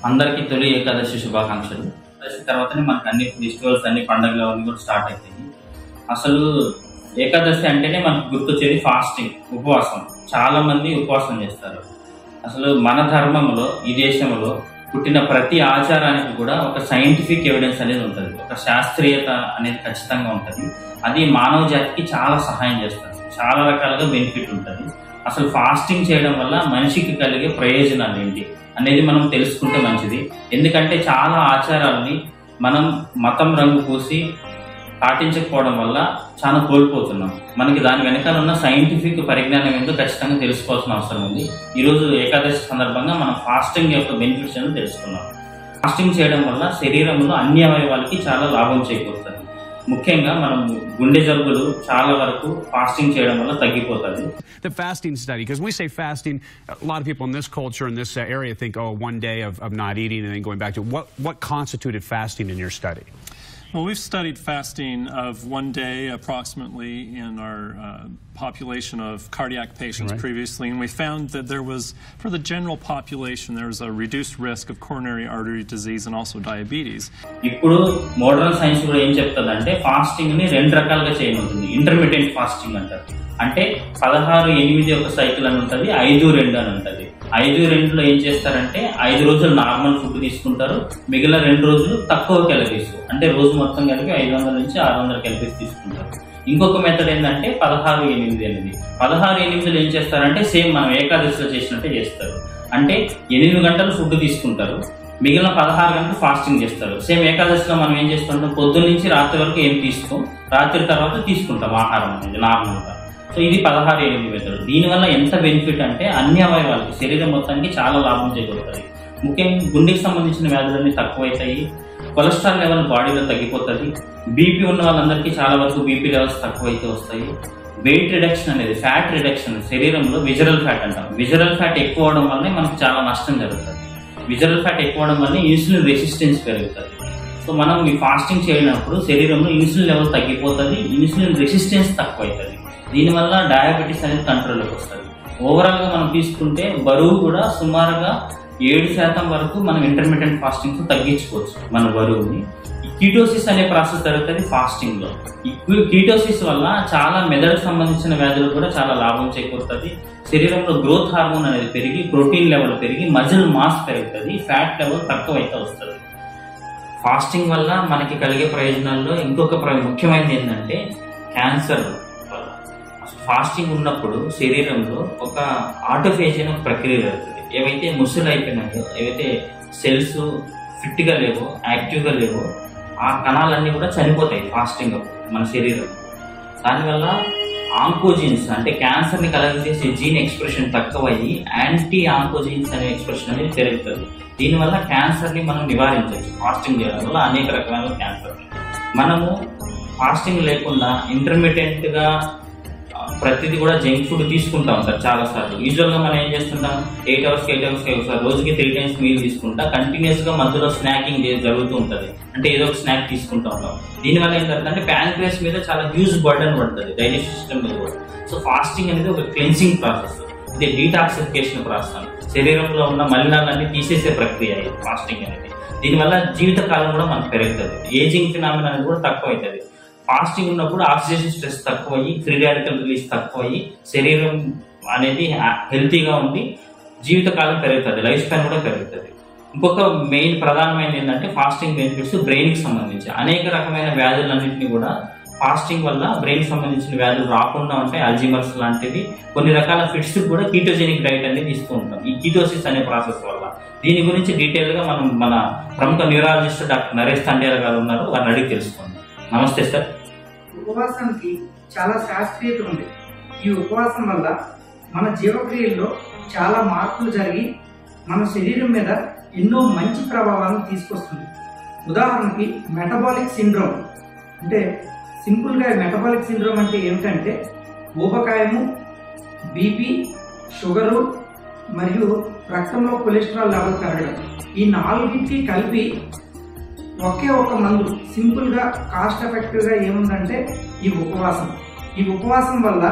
అందరికీ తొలి ఏకాదశి శుభాకాంక్షలు. తర్వాతనే మనకు అన్ని ఫెస్టివల్స్ అన్ని పండుగలు అవన్నీ కూడా స్టార్ట్ అవుతాయి. అసలు ఏకాదశి అంటేనే మనకు గుర్తొచ్చేది ఫాస్టింగ్, ఉపవాసం. చాలా మంది ఉపవాసం చేస్తారు. అసలు మన ధర్మంలో, ఈ దేశంలో పుట్టిన ప్రతి ఆచారానికి కూడా ఒక సైంటిఫిక్ ఎవిడెన్స్ అనేది ఉంటుంది, ఒక శాస్త్రీయత అనేది ఖచ్చితంగా ఉంటుంది. అది మానవ జాతికి చాలా సహాయం చేస్తుంది, చాలా రకాలుగా బెనిఫిట్ ఉంటుంది. అసలు ఫాస్టింగ్ చేయడం వల్ల మనిషికి కలిగే ప్రయోజనాలు ఏంటి అనేది మనం తెలుసుకుంటే మంచిది. ఎందుకంటే చాలా ఆచారాలని మనం మతం రంగు పూసి పాటించకపోవడం వల్ల చాలా కోల్పోతున్నాం. మనకి దాని వెనకాల ఉన్న సైంటిఫిక్ పరిజ్ఞానం ఏంటో ఖచ్చితంగా తెలుసుకోవాల్సిన అవసరం ఉంది. ఈరోజు ఏకాదశి సందర్భంగా మనం ఫాస్టింగ్ యొక్క బెనిఫిట్స్ అని తెలుసుకున్నాం. ఫాస్టింగ్ చేయడం వల్ల శరీరంలో అన్ని అవయవాలకి చాలా లాభం చేకూరుతుంది. ముఖ్యంగా మనం గుండె జబ్బులు చాలా వరకు ఫాస్టింగ్ చేయడం వల్ల తగ్గిపోతుంది. The fasting study, because when we say fasting, a lot of people in this culture, in this area think, oh, one day of not eating and then going back to what constituted fasting in your study? Well, we've studied fasting of one day approximately in our population of cardiac patients previously, and we found that there was, for the general population, there was a reduced risk of coronary artery disease and also diabetes. ఇప్పుడు modern science కూడా ఏం చెప్తుందంటే fasting ని రెండు రకాలుగా చేయనుంటుంది. Intermediate fasting అంటారు. అంటే 16-8 ఒక సైకిల్ అని ఉంటుంది, 5-2 అని ఉంటుంది. 5-2లో ఏం చేస్తారంటే 5 రోజులు నార్మల్ ఫుడ్ తీసుకుంటారు, మిగిలిన 2 రోజులు తక్కువ క్యాలరీస్, అంటే రోజు మొత్తం కలిపి 500 నుంచి 600 క్యాలరీస్ తీసుకుంటారు. ఇంకొక మెథడ్ ఏంటంటే 16-8 అనేది. 16-8లో ఏం చేస్తారంటే సేమ్ మనం ఏకాదశిలో చేసినట్టే చేస్తారు. అంటే 8 గంటలు ఫుడ్ తీసుకుంటారు, మిగిలిన 16 గంటలు ఫాస్టింగ్ చేస్తారు. సేమ్ ఏకాదశిలో మనం ఏం చేస్తుంటాం, పొద్దున్న నుంచి రాత్రి వరకు ఏం తీసుకోం, రాత్రి తర్వాత తీసుకుంటాం ఆహారం అనేది నార్మల్గా. సో ఇది 16-8 మెథడ్. దీనివల్ల ఎంత బెనిఫిట్ అంటే అన్ని అవయవాలకి, శరీరం మొత్తానికి చాలా లాభం చేకూరుతుంది. ముఖ్యంగా గుండెకి సంబంధించిన వ్యాధులన్నీ తక్కువైతాయి, కొలెస్ట్రాల్ లెవెల్ బాడీలో తగ్గిపోతుంది, బీపీ ఉన్న వాళ్ళందరికీ చాలా వరకు బీపీ లెవెల్స్ తక్కువైతే వస్తాయి. వెయిట్ రిడక్షన్ అనేది, ఫ్యాట్ రిడక్షన్, శరీరంలో విజరల్ ఫ్యాట్ అంటాం. విజరల్ ఫ్యాట్ ఎక్కువ అవడం వల్లనే మనకు చాలా నష్టం జరుగుతుంది. విజరల్ ఫ్యాట్ ఎక్కువ అవడం వల్ల ఇన్సులిన్ రెసిస్టెన్స్ పెరుగుతుంది. సో మనం ఈ ఫాస్టింగ్ చేయనప్పుడు శరీరంలో ఇన్సులిన్ లెవెల్ తగ్గిపోతుంది, ఇన్సులిన్ రెసిస్టెన్స్ తక్కువ అవుతుంది. దీనివల్ల డయాబెటీస్ అనేది కంట్రోల్లోకి వస్తుంది. ఓవరాల్ గా మనం తీసుకుంటే బరువు కూడా సుమారుగా 7% వరకు మనం ఇంటర్మీడియట్ ఫాస్టింగ్ తో తగ్గించుకోవచ్చు మన బరువుని. ఈ కీటోసిస్ అనే ప్రాసెస్ జరుగుతుంది ఫాస్టింగ్ లో. ఈ కీటోసిస్ వల్ల చాలా మెదడుకు సంబంధించిన వ్యాధులు కూడా చాలా లాభం చేకూరుతుంది. శరీరంలో గ్రోత్ హార్మోన్ అనేది పెరిగి, ప్రోటీన్ లెవెల్ పెరిగి, మజిల్ మాస్ పెరుగుతుంది, ఫ్యాట్ లెవెల్ తక్కువ అయితే వస్తుంది. ఫాస్టింగ్ వల్ల మనకి కలిగే ప్రయోజనాల్లో ఇంకొక ముఖ్యమైనది ఏంటంటే క్యాన్సర్. ఫాస్టింగ్ ఉన్నప్పుడు శరీరంలో ఒక ఆటోఫేజ్ అనే ప్రక్రియ జరుగుతుంది. ఏవైతే ముసలు అయిపోయినాయో, ఏవైతే సెల్స్ ఫిట్ గా లేవో, యాక్టివ్ గా లేవో, ఆ కణాలన్నీ కూడా చనిపోతాయి ఫాస్టింగ్ అప్పుడు మన శరీరం. దానివల్ల ఆంకోజీన్స్ అంటే క్యాన్సర్ ని కలగజేసే జీన్ ఎక్స్ప్రెషన్ తక్కువయ్యి యాంటీ ఆంకోజీన్స్ అనే ఎక్స్ప్రెషన్ అనేది పెరుగుతుంది. దీనివల్ల క్యాన్సర్ ని మనం నివారించవచ్చు. ఫాస్టింగ్ చేయడం వల్ల అనేక రకాల క్యాన్సర్. మనము ఫాస్టింగ్ లేకుండా ఇంటర్మీడియట్ గా ప్రతిదీ కూడా జంక్ ఫుడ్ తీసుకుంటా ఉంటారు చాలా సార్లు. యూజువల్ గా మనం ఏం చేస్తుంటాం, 8 అవర్స్ ఒకసారి రోజుకి 3 times మీల్ తీసుకుంటా కంటిన్యూస్ గా మధ్యలో స్నాకింగ్ జరుగుతూ ఉంటది. అంటే ఏదో ఒక స్నాక్ తీసుకుంటూ ఉంటాం. దీనివల్ల ఏం జరుగుతుందంటే ప్యాంక్రియాస్ మీద చాలా హ్యూజ్ బర్డన్ పడుతుంది, డైజెషన్ సిస్టమ్ మీద కూడా. సో ఫాస్టింగ్ అనేది ఒక క్లెన్సింగ్ ప్రాసెస్, ఇది డీటాక్సిఫికేషన్ ప్రాసెస్, శరీరంలో ఉన్న మలినాలన్నీ తీసేసే ప్రక్రియ ఫాస్టింగ్ అనేది. దీనివల్ల జీవితకాలం కూడా మనకు పెరుగుతుంది, ఏజింగ్ ఫినామినా అనేది కూడా తక్కువ అవుతుంది. ఫాస్టింగ్ ఉన్నప్పుడు ఆక్సిడేషన్ స్ట్రెస్ తక్కువయ్యి, ఫ్రీ రాడికల్ రిలీజ్ తక్కువయ్యి, శరీరం అనేది హెల్తీగా ఉండి జీవితకాలం పెరుగుతుంది, లైఫ్ స్పాన్ కూడా పెరుగుతుంది. ఇంకొక మెయిన్ ప్రధానమైన ఏంటంటే ఫాస్టింగ్ బెనిఫిట్స్ బ్రెయిన్ కి సంబంధించి అనేక రకమైన వ్యాధులన్నింటినీ కూడా ఫాస్టింగ్ వల్ల బ్రెయిన్ కి సంబంధించిన వ్యాధులు రాకుండా ఉంటాయి. అల్జీమర్స్ లాంటివి, కొన్ని రకాల ఫిట్స్ కూడా కీటోజెనిక్ డైట్ అనేది ఇస్తూ ఉంటాం ఈ కీటోసిస్ అనే ప్రాసెస్ వల్ల. దీని గురించి డీటెయిల్ గా మనం మన ప్రముఖ న్యూరాలజిస్ట్ డాక్టర్ నరేష్ తండేల గారు ఉన్నారు, వారిని అడిగి తెలుసుకోండి. నమస్తే సార్. ఉపవాసానికి చాలా శాస్త్రీయత ఉంది. ఈ ఉపవాసం వల్ల మన జీవక్రియల్లో చాలా మార్పులు జరిగి మన శరీరం మీద ఎన్నో మంచి ప్రభావాలను తీసుకొస్తుంది. ఉదాహరణకి మెటబాలిక్ సిండ్రోమ్ అంటే సింపుల్గా మెటబాలిక్ సిండ్రోమ్ అంటే ఏమిటంటే ఊబకాయము, బీపీ, షుగరు మరియు రక్తంలో కొలెస్ట్రాల్ లెవెల్ పెరగడం, ఈ 4కి కలిపి ఒకే ఒక మందు సింపుల్ గా కాస్ట్ ఎఫెక్టివ్ గా ఏముందంటే ఈ ఉపవాసం. ఈ ఉపవాసం వల్ల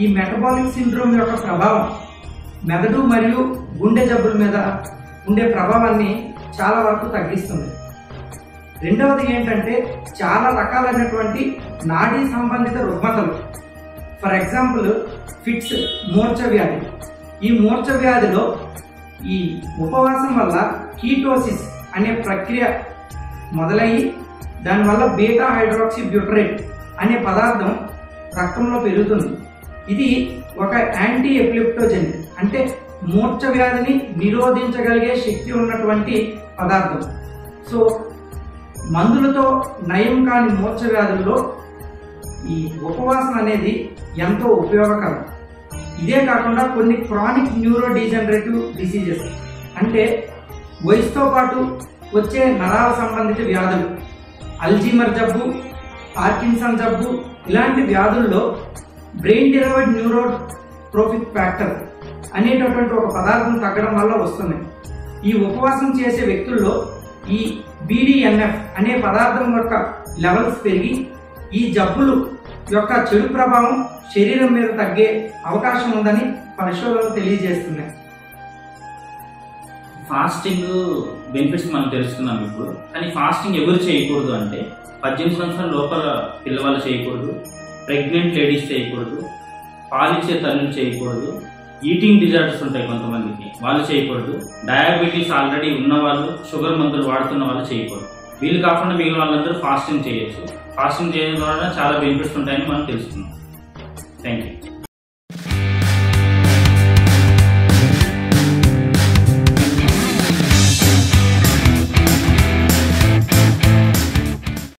ఈ మెటబాలిక్ సిండ్రోమ్ యొక్క ప్రభావం మెదడు మరియు గుండె జబ్బుల మీద ఉండే ప్రభావాన్ని చాలా వరకు తగ్గిస్తుంది. రెండవది ఏంటంటే చాలా రకాలైనటువంటి నాడీ సంబంధిత రుగ్మతలు, ఫర్ ఎగ్జాంపుల్ ఫిట్స్, మూర్ఛ వ్యాధి. ఈ మూర్ఛ వ్యాధిలో ఈ ఉపవాసం వల్ల కీటోసిస్ అనే ప్రక్రియ మొదలయ్యి దానివల్ల బీటా హైడ్రాక్సీ బ్యూటరేట్ అనే పదార్థం రక్తంలో పెరుగుతుంది. ఇది ఒక యాంటీ ఎపిలెప్టోజెనిక్, అంటే మూర్ఛ వ్యాధిని నిరోధించగలిగే శక్తి ఉన్నటువంటి పదార్థం. సో మందులతో నయం కాని మూర్ఛ వ్యాధుల్లో ఈ ఉపవాసం అనేది ఎంతో ఉపయోగకరం. ఇదే కాకుండా కొన్ని క్రానిక్ న్యూరో డీజనరేటివ్ డిసీజెస్, అంటే వయసుతో పాటు వచ్చే నరాల సంబంధిత వ్యాధులు, అల్జీమర్ జబ్బు, పార్కిన్సన్ జబ్బు, ఇలాంటి వ్యాధుల్లో బ్రెయిన్ డిరైవ్డ్ న్యూరోట్రోఫిక్ ఫ్యాక్టర్ అనేటటువంటి ఒక పదార్థం తగ్గడం వల్ల వస్తున్నాయి. ఈ ఉపవాసం చేసే వ్యక్తుల్లో ఈ BDNF అనే పదార్థం యొక్క లెవెల్స్ పెరిగి ఈ జబ్బులు యొక్క చెడు ప్రభావం శరీరం మీద తగ్గే అవకాశం ఉందని పరిశోధనలు తెలియజేస్తున్నాయి. ఫాస్టింగ్ బెనిఫిట్స్ మనం తెలుసుకున్నాం ఇప్పుడు. కానీ ఫాస్టింగ్ ఎవరు చేయకూడదు అంటే 18 సంవత్సరాల లోపల పిల్లవాళ్ళు చేయకూడదు, ప్రెగ్నెంట్ లేడీస్ చేయకూడదు, పాలిచ్చే తల్లులు చేయకూడదు, ఈటింగ్ డిజార్డర్స్ ఉంటాయి కొంతమందికి, వాళ్ళు చేయకూడదు, డయాబెటీస్ ఆల్రెడీ ఉన్న వాళ్ళు, షుగర్ మందులు వాడుతున్న వాళ్ళు చేయకూడదు. వీళ్ళు కాకుండా మిగిలిన వాళ్ళందరూ ఫాస్టింగ్ చేయొచ్చు. ఫాస్టింగ్ చేయడం ద్వారా చాలా బెనిఫిట్స్ ఉంటాయని మనం తెలుసుకున్నాం. Thank you.